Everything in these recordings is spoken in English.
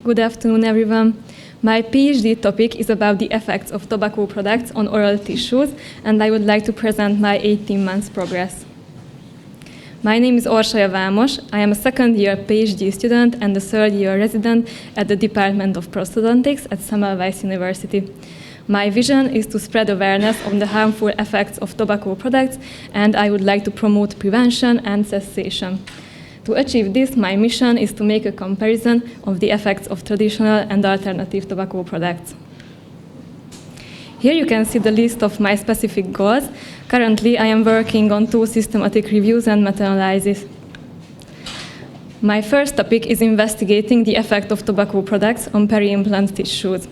Good afternoon, everyone. My PhD topic is about the effects of tobacco products on oral tissues, and I would like to present my 18 months progress. My name is Orsolya Vámos. I am a second-year PhD student and a third-year resident at the Department of Prosthodontics at Semmelweis University. My vision is to spread awareness on the harmful effects of tobacco products, and I would like to promote prevention and cessation. To achieve this, my mission is to make a comparison of the effects of traditional and alternative tobacco products. Here you can see the list of my specific goals. Currently, I am working on 2 systematic reviews and meta-analysis. My first topic is investigating the effect of tobacco products on peri-implant tissues.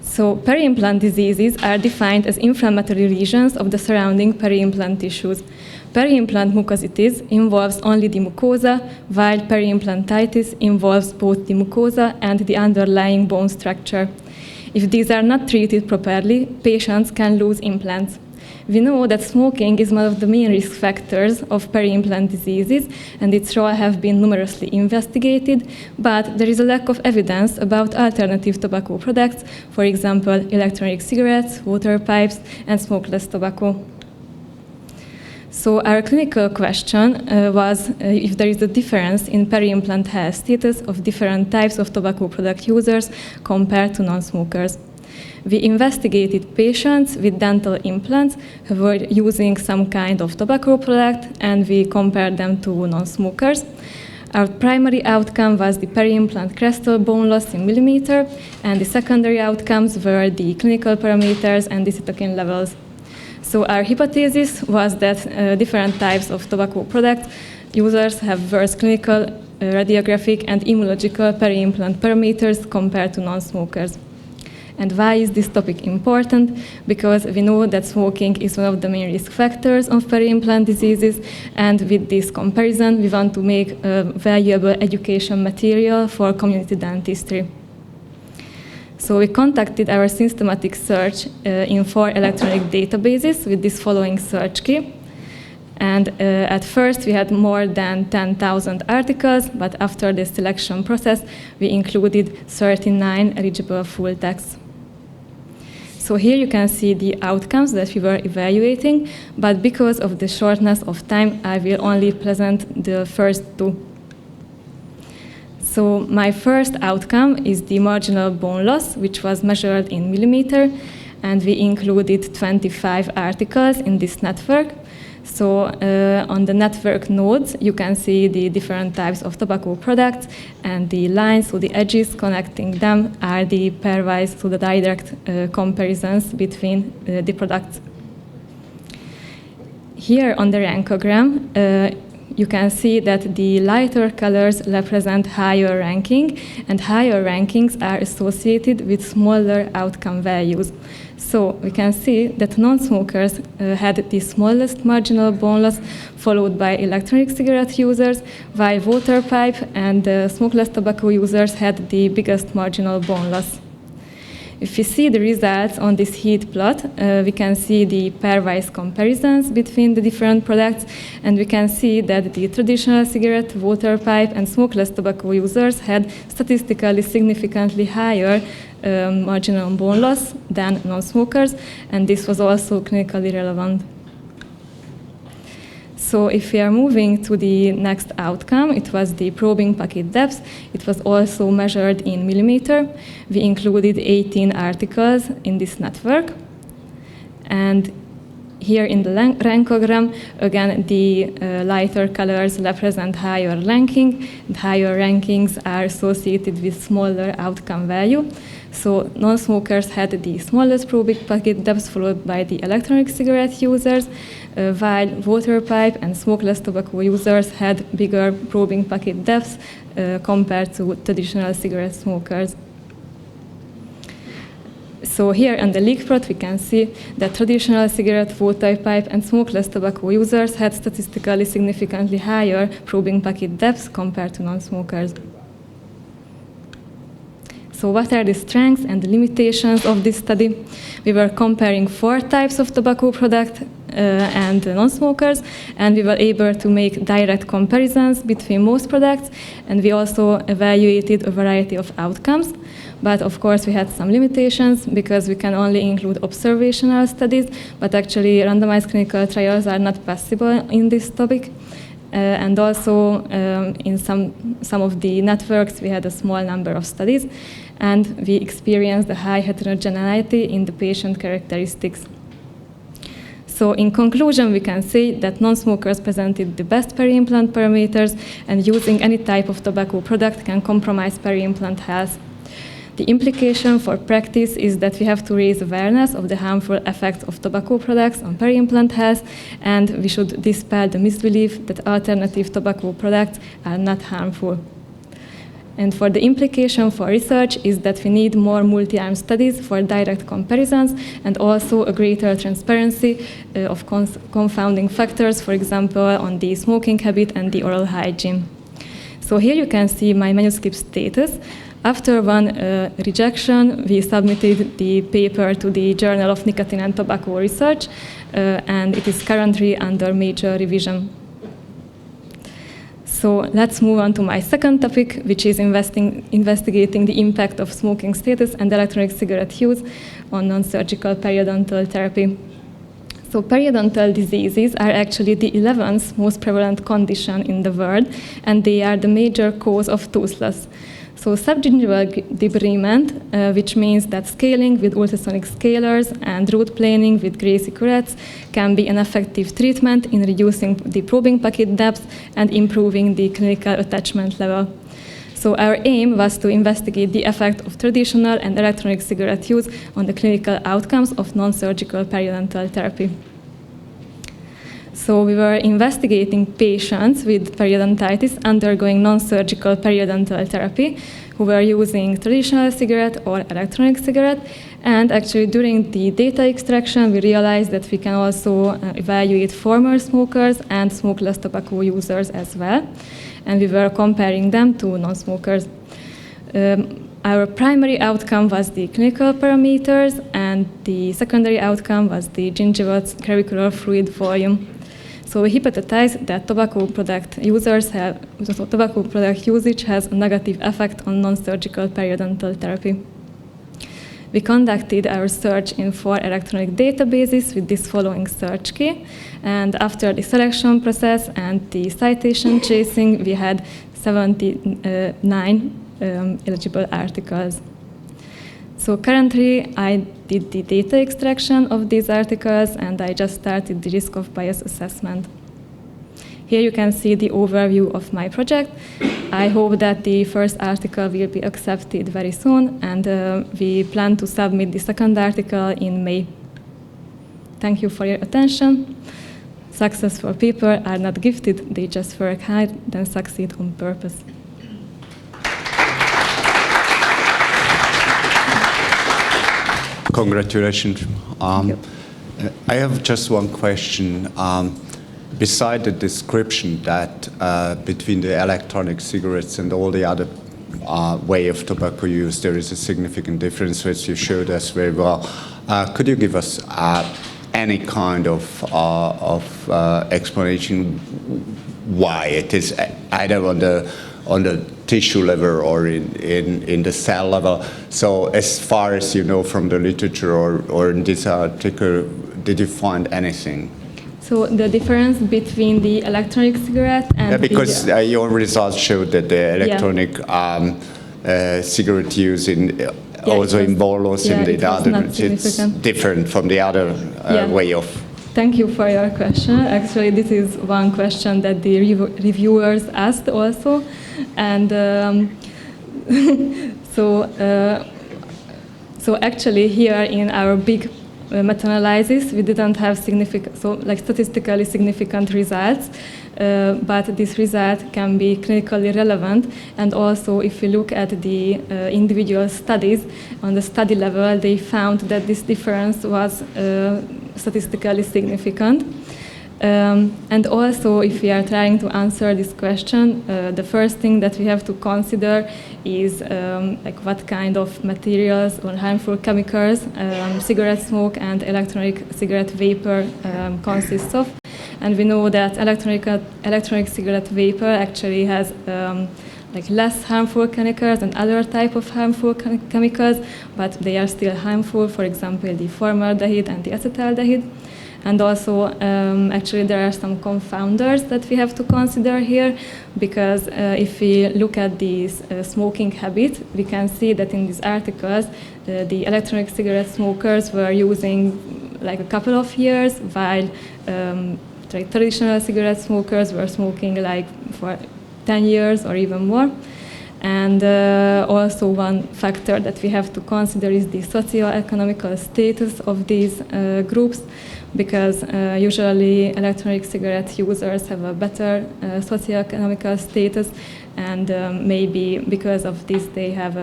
So, peri-implant diseases are defined as inflammatory lesions of the surrounding peri-implant tissues. Peri-implant mucositis involves only the mucosa, while peri-implantitis involves both the mucosa and the underlying bone structure. If these are not treated properly, patients can lose implants. We know that smoking is one of the main risk factors of peri-implant diseases, and its role have been numerously investigated, but there is a lack of evidence about alternative tobacco products, for example, electronic cigarettes, water pipes, and smokeless tobacco. So our clinical question was if there is a difference in peri-implant health status of different types of tobacco product users compared to non-smokers. We investigated patients with dental implants who were using some kind of tobacco product, and we compared them to non-smokers. Our primary outcome was the peri-implant crestal bone loss in millimeter, and the secondary outcomes were the clinical parameters and the cytokine levels. So our hypothesis was that different types of tobacco product users have worse clinical, radiographic, and immunological peri-implant parameters compared to non-smokers. And why is this topic important? Because we know that smoking is one of the main risk factors of peri-implant diseases, and with this comparison, we want to make valuable education material for community dentistry. So we conducted our systematic search in 4 electronic databases with this following search key. And at first we had more than 10,000 articles, but after the selection process, we included 39 eligible full texts. So here you can see the outcomes that we were evaluating, but because of the shortness of time, I will only present the first 2. So my first outcome is the marginal bone loss, which was measured in millimeter, and we included 25 articles in this network. So on the network nodes, you can see the different types of tobacco products, and the lines, so the edges connecting them, are the pairwise, so the direct comparisons between the products. Here on the rankogram, you can see that the lighter colors represent higher ranking, and higher rankings are associated with smaller outcome values. So we can see that non-smokers had the smallest marginal bone loss, followed by electronic cigarette users, while water pipe and smokeless tobacco users had the biggest marginal bone loss. If you see the results on this heat plot, we can see the pairwise comparisons between the different products, and we can see that the traditional cigarette, water pipe, and smokeless tobacco users had statistically significantly higher marginal bone loss than non-smokers, and this was also clinically relevant. So if we are moving to the next outcome, it was the probing pocket depth. It was also measured in millimeter. We included 18 articles in this network. And here in the rankogram, again, the lighter colors represent higher ranking. And higher rankings are associated with smaller outcome value. So non-smokers had the smallest probing pocket depth, followed by the electronic cigarette users, while water pipe and smokeless tobacco users had bigger probing pocket depths compared to traditional cigarette smokers. So here on the leak plot, we can see that traditional cigarette, water pipe, and smokeless tobacco users had statistically significantly higher probing pocket depths compared to non-smokers. So what are the strengths and the limitations of this study? We were comparing 4 types of tobacco product and non-smokers, and we were able to make direct comparisons between most products, and we also evaluated a variety of outcomes. But of course, we had some limitations because we can only include observational studies, but actually randomized clinical trials are not possible in this topic. And also in some of the networks, we had a small number of studies, and we experienced a high heterogeneity in the patient characteristics. So in conclusion, we can say that non-smokers presented the best peri-implant parameters, and using any type of tobacco product can compromise peri-implant health. The implication for practice is that we have to raise awareness of the harmful effects of tobacco products on peri-implant health, and we should dispel the misbelief that alternative tobacco products are not harmful. And for the implication for research is that we need more multi-arm studies for direct comparisons and also a greater transparency of confounding factors, for example, on the smoking habit and the oral hygiene. So here you can see my manuscript status. After one rejection, we submitted the paper to the Journal of Nicotine and Tobacco Research, and it is currently under major revision. So let's move on to my second topic, which is investigating the impact of smoking status and electronic cigarette use on non-surgical periodontal therapy. So periodontal diseases are actually the 11th most prevalent condition in the world, and they are the major cause of tooth loss. So subgingival debridement, which means that scaling with ultrasonic scalers and root planing with Gracie curettes can be an effective treatment in reducing the probing pocket depth and improving the clinical attachment level. So our aim was to investigate the effect of traditional and electronic cigarette use on the clinical outcomes of non-surgical periodontal therapy. So we were investigating patients with periodontitis undergoing non-surgical periodontal therapy who were using traditional cigarette or electronic cigarette. And actually during the data extraction, we realized that we can also evaluate former smokers and smokeless tobacco users as well. And we were comparing them to non-smokers. Our primary outcome was the clinical parameters, and the secondary outcome was the gingival clavicular fluid volume. So we hypothesized that tobacco product usage has a negative effect on non-surgical periodontal therapy. We conducted our search in 4 electronic databases with this following search key. And after the selection process and the citation chasing, we had 79 eligible articles. So currently, I did the data extraction of these articles, and I just started the risk of bias assessment. Here you can see the overview of my project. I hope that the first article will be accepted very soon, and we plan to submit the second article in May. Thank you for your attention. Successful people are not gifted, they just work hard, then succeed on purpose. Congratulations. I have just one question. Beside the description that between the electronic cigarettes and all the other way of tobacco use, there is a significant difference, which you showed us very well. Could you give us any kind of explanation why it is either on the tissue level or in the cell level? So as far as you know from the literature or in this article, did you find anything? So the difference between the electronic cigarette and because your results showed that the electronic cigarette use also in bolus and the other, it's different from the other way of. Thank you for your question. Actually, this is one question that the reviewers asked also. And so actually here in our big meta-analysis, we didn't have statistically significant results, but this result can be clinically relevant. And also, if you look at the individual studies, on the study level, they found that this difference was statistically significant. And also, if we are trying to answer this question, the first thing that we have to consider is like what kind of materials or harmful chemicals cigarette smoke and electronic cigarette vapor consists of. And we know that electronic cigarette vapor actually has like less harmful chemicals than other type of harmful chemicals, but they are still harmful. For example, the formaldehyde and the acetaldehyde. And also, actually, there are some confounders that we have to consider here, because if we look at these smoking habits, we can see that in these articles, the electronic cigarette smokers were using like a couple of years, while traditional cigarette smokers were smoking like for 10 years or even more. And also one factor that we have to consider is the socio-economical status of these groups, because usually electronic cigarette users have a better socio-economical status, and maybe because of this they have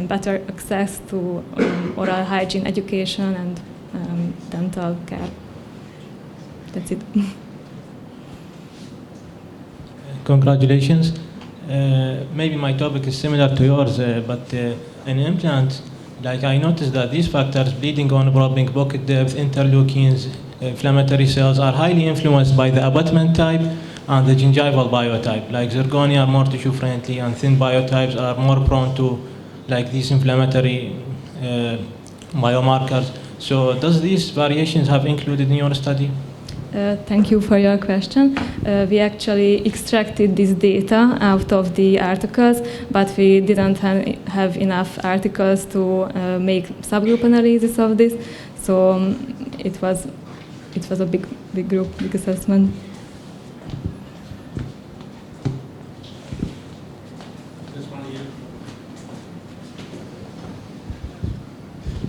better access to oral hygiene education and dental care. That's it. Congratulations. Maybe my topic is similar to yours, but in implants, like I noticed that these factors, bleeding on probing, pocket depth, interleukins, inflammatory cells, are highly influenced by the abutment type and the gingival biotype. Like zirconia are more tissue friendly, and thin biotypes are more prone to like these inflammatory biomarkers. So does these variations have included in your study? Thank you for your question. We actually extracted this data out of the articles, but we didn't have enough articles to make subgroup analysis of this. So it was a big group, big assessment.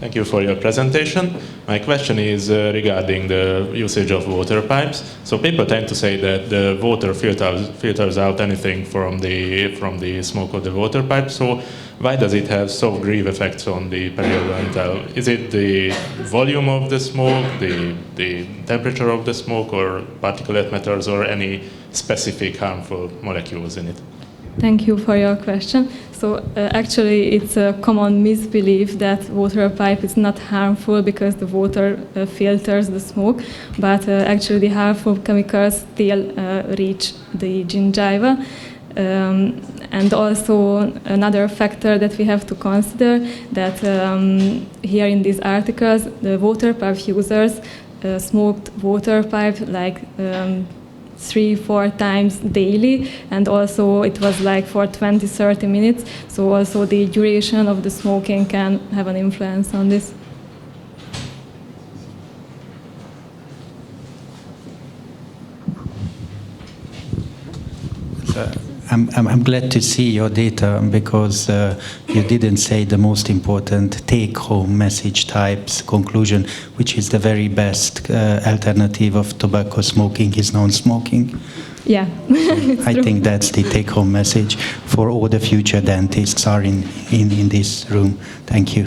Thank you for your presentation. My question is regarding the usage of water pipes. So people tend to say that the water filters out anything from the smoke of the water pipe. So why does it have so grave effects on the periodontal? Is it the volume of the smoke, the temperature of the smoke, or particulate matters, or any specific harmful molecules in it? Thank you for your question. So actually, it's a common misbelief that water pipe is not harmful because the water filters the smoke, but actually the harmful chemicals still reach the gingiva. And also another factor that we have to consider, that here in these articles, the water pipe users smoked water pipe like 3-4 times daily, and also it was like for 20-30 minutes, so also the duration of the smoking can have an influence on this. I'm glad to see your data, because you didn't say the most important take-home message types conclusion, which is the very best alternative of tobacco smoking is non-smoking. Yeah, I think that's the take-home message for all the future dentists are in this room. Thank you.